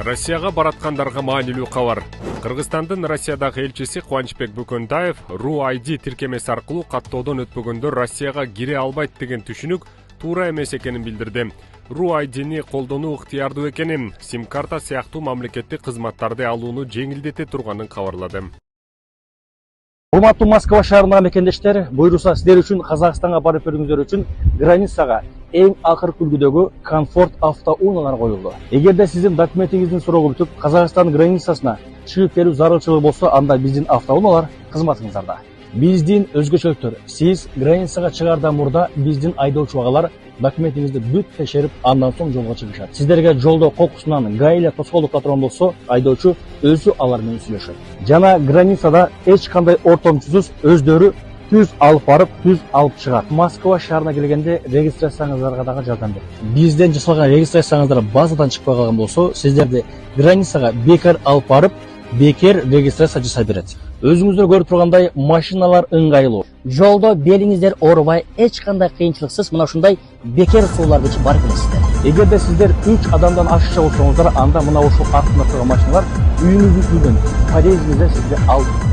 Россияга бараткандарга маанилүү кабар. Кыргызстандын Россиядагы элчиси Кубанычбек Бөкөнтаев RU-ID тиркемеси аркылуу каттоодон өтпөгөндөр Россияга кире албайт деген түшүнүк туура эмес экенин билдирди. RU-ID'ни колдонуу ыктыярдуу экенин, сим-карта сыяктуу мамлекеттик кызматтарды алууну жеңилдете турганын кабарлады. Урматтуу Москва шаарындагы мекендештер, буйруса сиздер үчүн Казакстанга барып көрүүңүздөр үчүн границага эң акыркы үлгүдөгү комфорт автоунаалар коюлду. Эгерде сиздин документиңиздин суроо бүтүп, Казакстан границасына чыгып келүү зарылчылыгы болсо, анда биздин автоунаалар кызматыңыздарда. Биздин өзгөчөлүктөр, сиз границага чыгаардан мурда биздин айдоочу агалар документиңизди бүт текшерип, андан соң жолго чыгышат. Сиздерге жолдо кокусунан гаиле тоскоолдук турган болсо, айдоочу өзү алар менен сүйлөшөт. Жана границада эч кандай ортомчусуз өздөрү түз алып барып, түз алып чыгат. Москва шаарына келгенде регистрацияңыздарга дагы жардам берет. Бизден жасалган регистрацияңыздар базадан чыкпай калган болсо, сиздерди границага бекер алып барып, бекер регистрация жасай берет. Өзүңүздөр көрүп тургандай, машиналар ыңгайлуу. Жолдо белиңиздер оорубай, эч кандай кыйынчылыксыз мына ушундай бекер сууларды ичип барып келесиздер. Эгерде сиздер 3 адамдан ашыкча болсоңуздар, анда мына ушул артында турган машиналар үйүңүздүн түбүн, подъездиңизде сизди алып